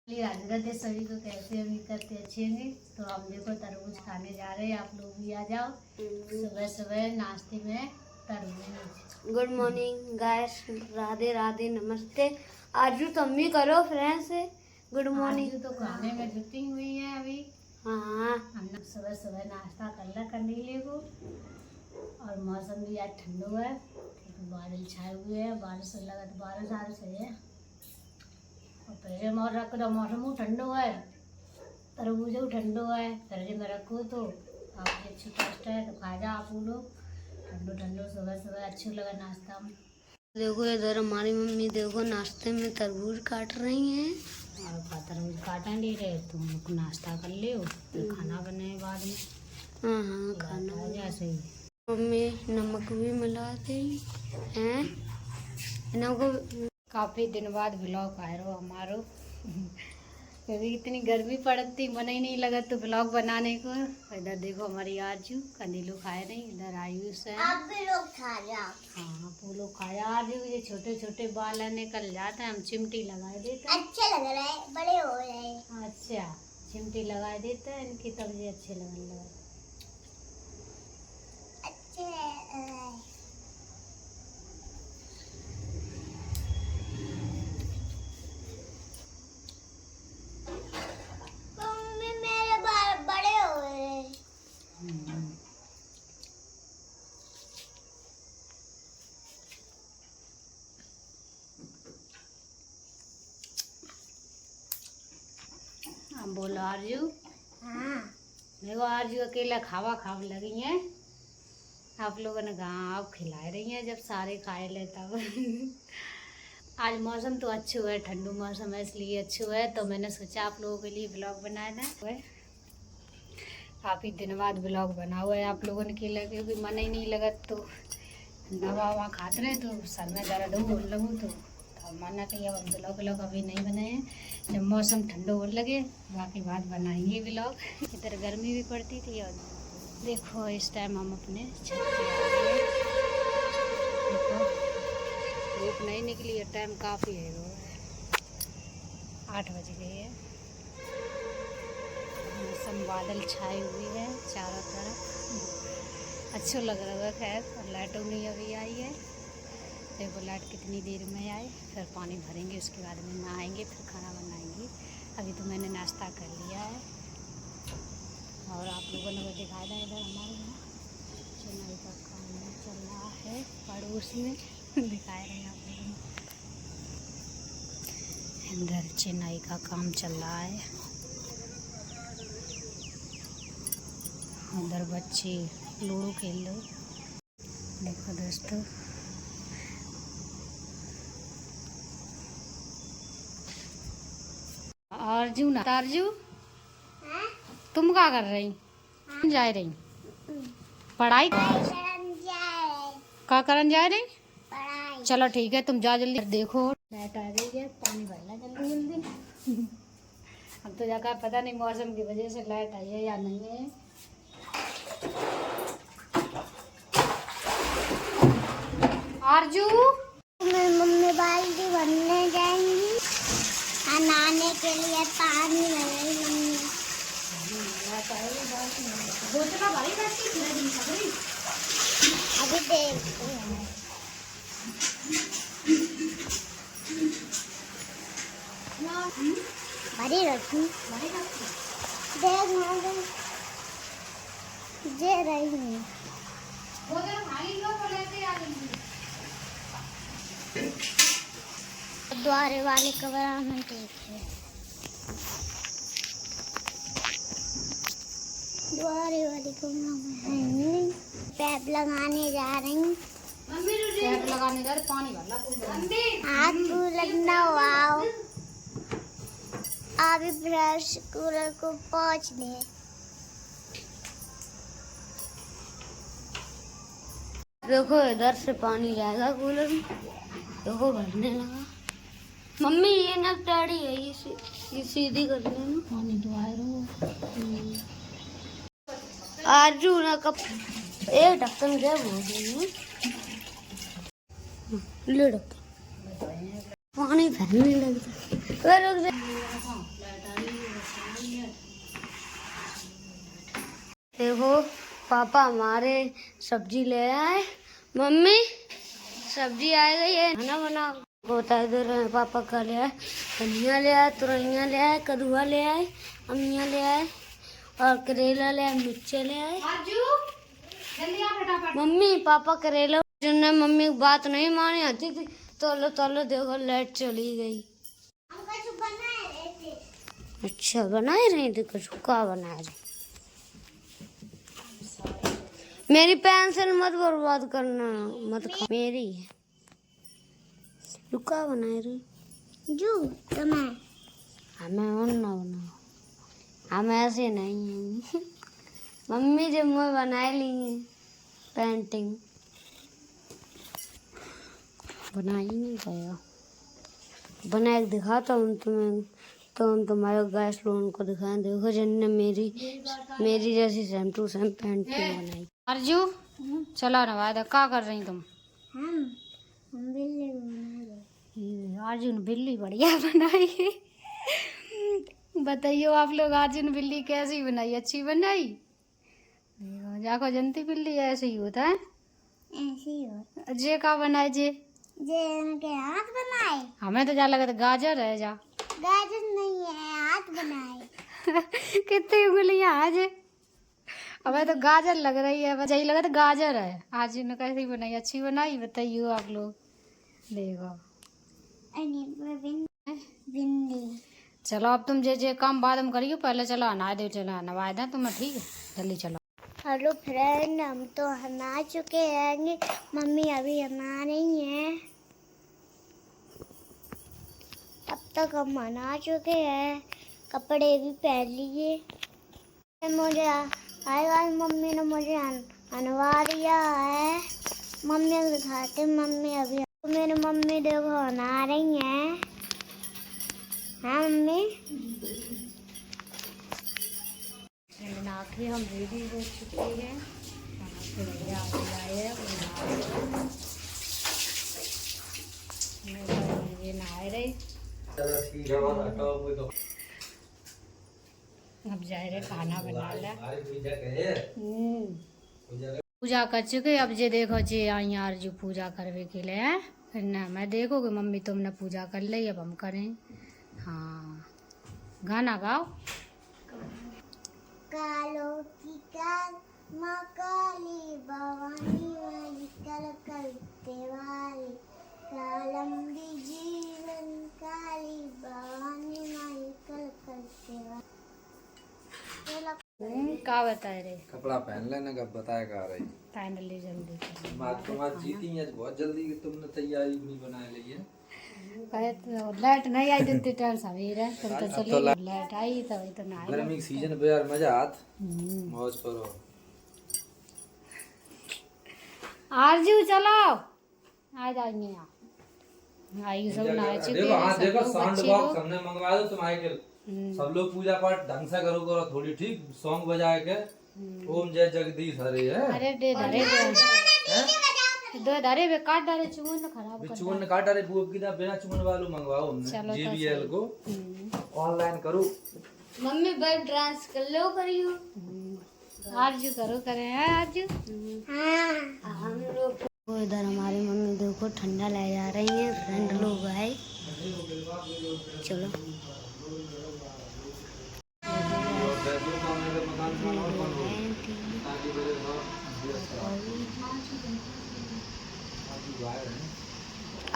राधे राधे सभी को, कैसे उम्मीद करते अच्छे होंगे। तो हम देखो तरबूज खाने जा रहे हैं, आप लोग भी आ जाओ। सुबह सुबह नाश्ते में तरबूज। Good morning guys, Radhe Radhe नमस्ते। आज तो अम्मी करो फ्रेंड्स गुड मॉर्निंग। तो खाने में जुटी हुई है अभी। हाँ, हम सुबह सुबह नाश्ता कर लिए को। और मौसम भी आज ठंडो है, बादल छाए हुए हैं, बारिश लगा तो बारिश आ रही है। और पहले मोर रख दो, मौसम ठंडो है, तरबूज ठंडो है, फ्रिज में रखो तो आपकी अच्छी टेस्ट है तो खा जाओ आप लोग। ठंडो ठंडो सुबह सुबह अच्छी लगा नाश्ता में। देखो इधर हमारी मम्मी देखो नाश्ते में तरबूज काट रही हैं। और तरबूज काटा नहीं रहे, तुम लोग नाश्ता कर ले फिर खाना बने बाद में। हाँ खाना जैसे ही मम्मी नमक भी मिला दी हैं। इनको काफ़ी दिन बाद ब्लॉग आए रहो हमारो, क्योंकि इतनी गर्मी पड़ती मन ही नहीं लगा तो ब्लॉग बनाने को। इधर देखो हमारी आजू कंदीलू खाए नहीं, इधर आयुष है। आप भी लोग खा जाओ। हाँ आप लोग खाया। आजू ये छोटे छोटे बाल निकल जाते हैं, हम चिमटी लगा देते हैं। अच्छे लग रहे हैं, बड़े हो रहे हैं। अच्छा, चिमटी लगा देते हैं इनकी, तब ये अच्छे लगने लगे। मम्मी मेरे बाल बड़े हो गए हैं। हम बोलो आरजू। हाँ देखो आरजू अकेला खावा खाव लगी है। आप लोगों ने कहा आप खिला रही हैं, जब सारे खाए ले तब। आज मौसम तो अच्छो है, ठंडू मौसम है इसलिए अच्छो है, तो मैंने सोचा आप लोगों के लिए ब्लॉग बनाया था। काफ़ी दिन बाद ब्लॉग बना हुआ है आप लोगों ने के लगे, क्योंकि मन ही नहीं लगा तो दवा ववा खाते रहे तो सर में दर्द हो लगूँ तो माना कि अब ब्लॉग अभी नहीं बनाए हैं। जब मौसम ठंडो हो लगे बाकी बात बनाएंगे ब्लॉग। इधर गर्मी भी पड़ती थी और देखो इस टाइम हम अपने छत पे आ गए। देखो धूप नहीं निकली है, टाइम काफ़ी है, वो 8 बज गए है। मौसम बादल छाई हुई है चारों तरफ, अच्छा लग रहा है। खैर लाइटों नहीं अभी आई है, देखो लाइट कितनी देर में आए। फिर पानी भरेंगे, उसके बाद में नहाएंगे, फिर खाना बनाएंगे। अभी तो मैंने नाश्ता कर लिया है और आप लोगों ने वो दिखाया था। इधर हमारे यहाँ चेन्नई का काम चल रहा है, पड़ोस में दिखा रहे हैं आप लोगों को। इधर चेन्नई का काम चल रहा है, उधर बच्चे लूडो खेल रहे। देखो दोस्तों अर्जू ना तारजू, तुम क्या कर रही? जा रही पढ़ाई का करन जा रही? चलो ठीक है, तुम जा जल्दी। देखो लाइट आ गई है, पानी भरना जल्दी जल्दी। अब तो जाकर पता नहीं मौसम की वजह से लाइट आई है या नहीं है। आरजू मम्मी बाल्टी भरने जाएंगी, नहाने के लिए पानी लगाई मम्मी। अभी देखते हैं, भरी रखी देख दे रही हूँ। द्वारे वाले कमरा में देखिए, द्वारे वाले कमरा में पैप लगाने जा रही हूँ। पैप लगाने जा रहे, पानी भरना हाथ लगना वाओ। अभी ब्रश कूलर को पोंछ दे। देखो इधर से पानी जाएगा कूलर में, देखो भरने लगा। मम्मी ये ना टाड़ी है, ये सीधी कर लेना। पानी तो आए रहो। आजू ना कब एक ढक्कन गया बोल रही ले ढक्कन पानी भरने लगता। देखो पापा हमारे सब्जी ले आए। मम्मी सब्जी आ गई है, खाना बनाओ। बता दे रहे हैं पापा का ले आए, धनिया ले आए, तुरैया ले आए, कदुआ ले आए, अमिया ले आए और करेला ले आए, मिर्चे ले आए। मम्मी पापा करेला जिनने मम्मी की बात नहीं मानी आती थी, तोलो तोलो देखो लाइट चली गई। अच्छा बनाए रही थी कुछ, क्या बना रही? मेरी पेंसिल मत बर्बाद करना, मत खा मेरी है। रुका बना रही जो तुम्हें हमें और ना बनाओ, हम ऐसे नहीं हैं। मम्मी जब मैं बना ली है पेंटिंग, बना ही नहीं पाया। बना के दिखाता हूँ तुम्हें, तो हम तुम्हारे गैस लोन को दिखाएं। देखो जिनने मेरी जैसी सेम टू सेम पेंटिंग बनाई। अर्जू चलो नवादा, क्या कर रही तुम? हम बिल्ली बना रहे। अर्जुन बिल्ली बढ़िया बनाई है। बताइयो आप लोग अर्जुन बिल्ली कैसी बनाई? अच्छी बनाई? देखो जाको जनती बिल्ली ऐसे ही होता है, ऐसे ही होता। जे का बनाए जे उनके हाथ बनाए। हमें तो जा लगा था गाजर है, जा गाजर नहीं है, हाथ बनाए। कितनी उंगलियां आज? हमें तो गाजर लग रही है, बस यही लगा था गाजर है। आज ने कैसी बनाई? अच्छी बनाई? बताइयो आप लोग। देखो बिंदी। चलो अब तुम जे काम बाद में करियो, पहले चलो नहा दो, चलो नवा दें तुम्हें, ठीक है? जल्दी चलो। हेलो फ्रेंड, हम तो नहा चुके हैं, मम्मी अभी नहा रही हैं। अब तक हम नहा चुके हैं, कपड़े भी पहन लिए। मुझे आज मम्मी ने मुझे नहवा दिया है। मम्मी को दिखाते, मम्मी अभी मेरी मम्मी देखो नहा रही हैं। हाँ मम्मी, नहा के हम रेडी हो चुके हैं। भैया आए ये नहाए रहे, अब जा रहे खाना बना ला। पूजा कर चुके, अब जे देखो जे आई यार जो पूजा करवे के लिए है। फिर ना मैं देखो कि मम्मी तुमने पूजा कर ली, अब हम करें। हाँ गाना गाओ। कालो की काल माँ काली भवानी वाली कल कल देवाली, कालम्बी जीवन काली भवानी माई कल कल देवाली। का बताए रे? कपड़ा पहन लेना, कब बताया का रही? पहन ले जल्दी। तुम्हारी जीती है बहुत जल्दी, तुमने तैयारी नहीं बना ली है। लाइट नहीं आई इतनी टाइम सवेरे, तुम तो चले गए। लाइट आई तो वही तो ना आई। गर्मी के सीजन पे यार मजा आत, मौज करो। आरजू चलो आ जाएंगे, आई सब नहा चुके हैं। देखो साउंड बॉक्स हमने मंगवा दो तुम्हारे के, सब लोग पूजा पाठ ढंग से करो थोड़ी, ठीक? सॉन्ग बजा के ओम जय जगदीश हरे है। अरे दे धरे दो धरे बे काट डाले, चुगन खराब कर चुगन काट डाले, बिना चुगन वालों मंगवाओ हमने JBL को ऑनलाइन करो। मम्मी बैठ डांस कर लो, करियो। आरजू करो करे हैं आरजू। हाँ हम लोग इधर हमारी मम्मी देखो ठंडा ले जा रही है। फ्रेंड लोग आए, चलो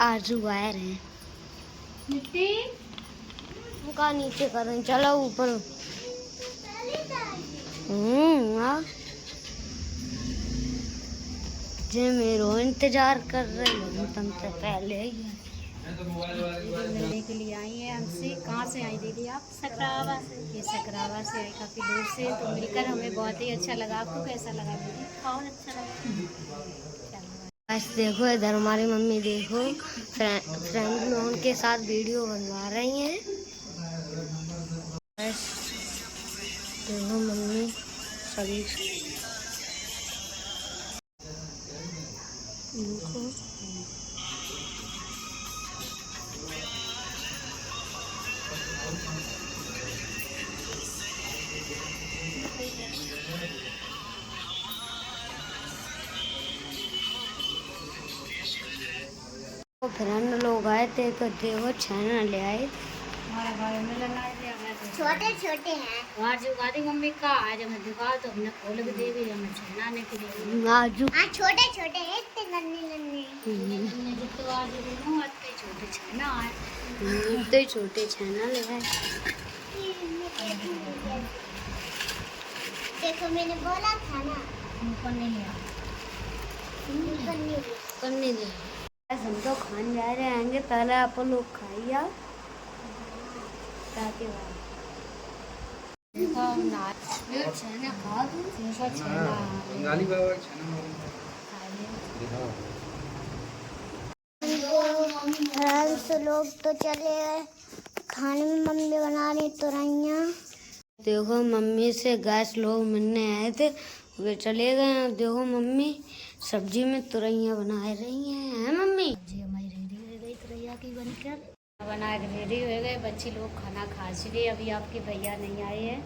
आरजू वायर है, मिट्टी उनका नीचे कर रहे हैं। चलो ऊपर। जे मेरो इंतजार कर रही हूँ तुमसे पहले ही। मिलने के लिए आई है हमसे। कहाँ से आई दीदी आप? सकरावा से। ये सकरावा से आई, काफ़ी दूर से। तो मिलकर हमें बहुत ही अच्छा लगा। आपको कैसा लगा दीदी? और अच्छा लगा। बस देखो इधर हमारी मम्मी देखो फ्रेंड लोगों के साथ वीडियो बनवा रही हैं। बस देखो मम्मी सभी देखो आए थे तो देखो छेना ले आए। हमारे घर में लगाए थे हमें तो छोटे छोटे हैं। वहाँ जो गाड़ी मम्मी का आज हमें दिखा तो हमने खोल के दे दी हमें छेनाने के लिए। आजू छोटे छोटे हैं, इतने नन्हे नन्हे। हमने जितने आज देखूँ इतने छोटे छेना आए। इतने छोटे छेना ले आए। देखो मैंने बोला था ना ऊपर नहीं लिया करने दे। हम तो खान जा रहे आएंगे, पहले आप लोग खाइए ताकि देखो हम ना छेना खा दूँ। देखो छेना बंगाली बाबा का छेना फ्रेंड्स लोग तो चले गए, खाने में मम्मी बना रही तुरैया। देखो मम्मी से गैस लोग मिलने आए थे, वे चले गए हैं। देखो मम्मी सब्जी में तुरैया बना रही हैं मम्मी। जी हमारी रेडी हो गई तुरैया की बनकर बना के रेडी हो गए। बच्चे लोग खाना खा चुके। अभी आपके भैया नहीं आए हैं,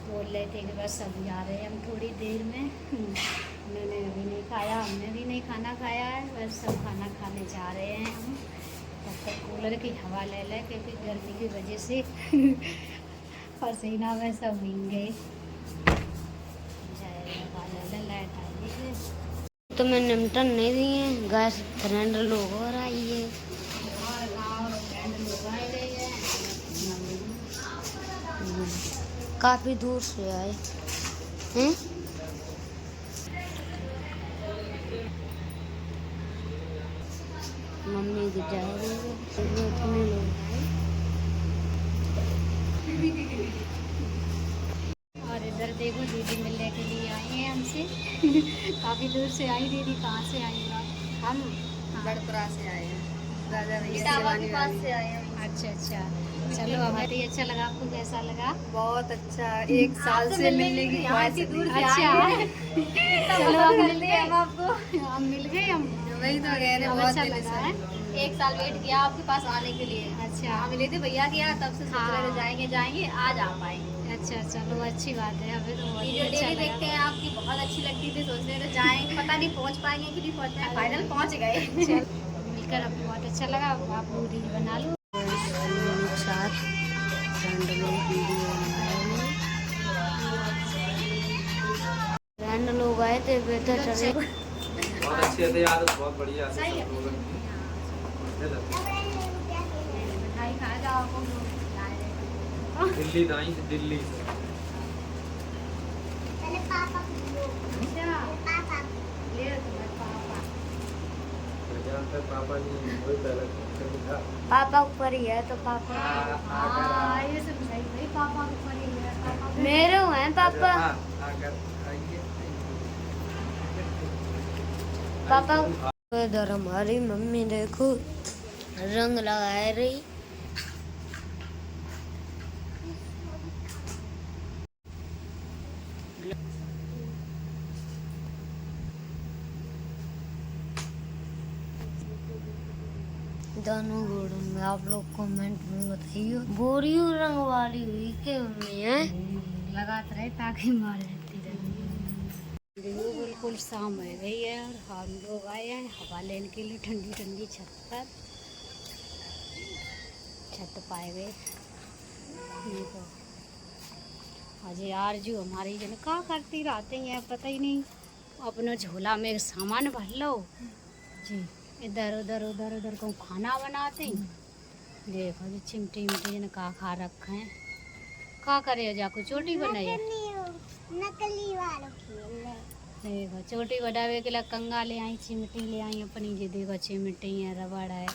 बोल रहे थे कि बस अभी आ रहे हैं हम थोड़ी देर में। उन्होंने अभी नहीं खाया, हमने भी नहीं खाना खाया है, बस सब खाना खाने जा रहे हैं हम। तब तक कूलर की हवा ले लें क्योंकि गर्मी की वजह से पसीना में सब भीग गए। लाइट आई है तो मैं निमंत्रण नहीं दिए, गैस फ्रेंड लोग और आई है। और गाँव फ्रेंड लोग आए रहे हैं। काफी दूर से आए हैं। मम्मी की जा रही है, इतने लोग आए। और इधर देखो दीदी मिलने के लिए आई हैं हमसे। काफ़ी दूर से आई दीदी। कहाँ से आई हो आप? हम गढ़पुरा से आए हैं, राजा इटावा के पास से आए हैं। अच्छा अच्छा, चलो बहुत ही अच्छा लगा। आपको कैसा लगा? बहुत अच्छा। एक साल से मिलने की ख्वाहिश थी। अच्छा चलो हम मिल गए, हम आपको हम मिल गए हम। वही तो कह रहे, अब बहुत अच्छा दिन लगा से। है। एक साल वेट किया आपके पास आने के लिए। अच्छा मिले थे भैया के यहाँ, तब से सोच रहे थे हाँ। जाएंगे जाएंगे, आज आ पाएंगे। अच्छा चलो अच्छी बात है। हमें तो बहुत ही वीडियो अच्छा डेली लगा। देखते हैं आपकी, बहुत अच्छी लगती थी। सोच रहे थे जाएंगे, पता नहीं पहुँच पाएंगे कि नहीं पहुँच पाएंगे। फाइनल पहुँच गए। चलो मिलकर अब बहुत अच्छा लगा। आप रील बना लो। साथ फ्रेंड लोग वीडियो बनाए हुए। फ्रेंड लोग आए थे, वे तो चले। बहुत अच्छी थे यार, बहुत बढ़िया थे सब लोग। मिठाई खा जाओ, आपको लाए रहे। दिल्ली दाई से दिल्ली से। पापा ले लो तुम्हारे पापा। जहाँ तक पापा नहीं वही पहले था। पापा ऊपर ही है तो पापा हाँ, ये सब सही भाई, पापा को ऊपर ही है, पापा को। मेरे हैं पापा। आकर आइए। पापा इधर हमारी मम्मी देखो रंग लगाए रही। दोनों घोड़ों में आप लोग कमेंट में बताइए, बोरियो रंग वाली हुई के मम्मी है। लगाते रहे ताकि मार लेती रहे। देखो बिल्कुल शाम हो गई है और हम लोग आए हैं हवा लेने के लिए ठंडी ठंडी छत पर। छत पाए गए देखो। आज यार जो हमारी जन का करती रहते हैं पता ही नहीं। अपना झोला में सामान भर लो जी, इधर उधर उधर उधर को खाना बनाते हैं। देखो जी चिमटी मिट्टी जन का खा रखे हैं। का करे जाको चोटी बनाई। नकली वालों खेल देखो चोटी बनावे के लिए कंगा ले आई, चिमटी ले आई अपनी। जी देखो चिमटी है, रबड़ है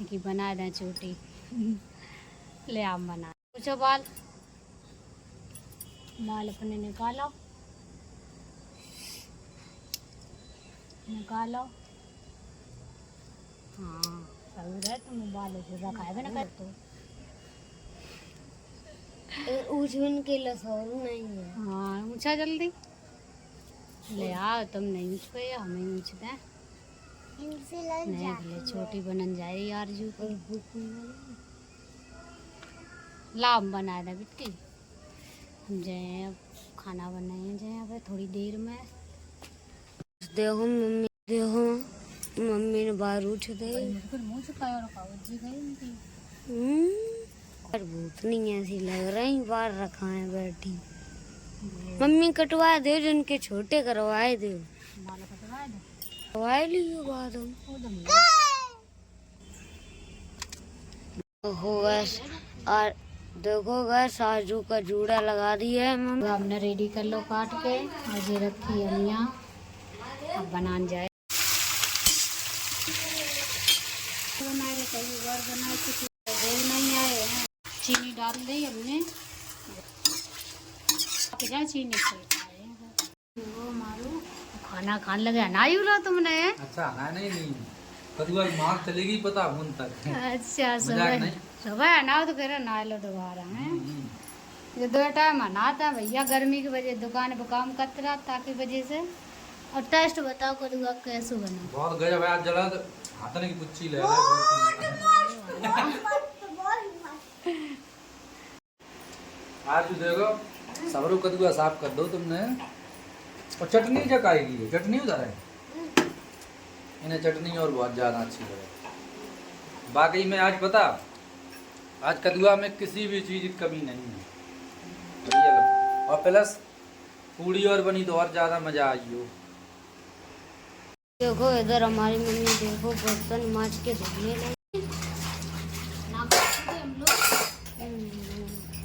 कि बना दें चोटी। ले आप बना पूछो बाल बाल अपने निकालो निकालो। हाँ सही है, तुम बाल से रखाए ना कर तो। उसमें के लसौर नहीं है। हाँ ऊँचा जल्दी ले आओ। तुम नहीं ऊँच पे हमें ऊँच दें। इनसे लग नहीं ले छोटी बनन जाए यार जू लाभ बना दे बिट्टी। हम जाए अब खाना बनाए जाए अब थोड़ी देर में। देखो मम्मी देखो मम्मी ने बाहर उठ दे मुँह चुकाया और खाओ जी गई उनकी। पर भूत नहीं ऐसी लग रही बाहर रखा है बैठी। मम्मी कटवा दो जिनके छोटे करवाए दो बाल कटवा दे करवाए लियो बाद हम हो गैस। और देखो गैस साजू का जूड़ा लगा दिया है मम्मी। हमने रेडी कर लो काट के और ये रखी है यहाँ अब बनान जाए बनाए रे कई बार बनाए कुछ देव नहीं आए हैं। चीनी डाल दी हमने जा चीनी से खाए वो मारू खाना खाने लगे अनाई उला तुमने। अच्छा है नहीं कदुआ मार चलेगी पता उन तक। अच्छा मजाक सुबह नहीं। सुबह अनाओ तो फिर नहा लो दोबारा है ये 2 टाइम नहाता है भैया गर्मी की वजह दुकान पे काम करते रहा ताकि वजह से। और टेस्ट बताओ कदुआ कैसे बना। बहुत गजब है आज जला तो हाथन की कुच्ची ले आज जो देखो सबरू कदुआ साफ कर दो तुमने। और चटनी जकाएगी चटनी उधर है इन्हें चटनी और बहुत ज़्यादा अच्छी लगे। बाकी में आज पता आज कदुआ में किसी भी चीज़ की कमी नहीं है बढ़िया। और प्लस पूड़ी और बनी तो और ज़्यादा मज़ा आई हो। देखो इधर हमारी मम्मी देखो बर्तन माज के धोने लगी।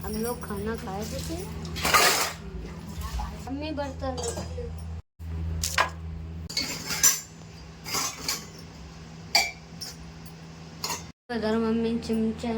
हम लोग खाना खाए थे मम्मी बर्तन इधर मम्मी चिमचा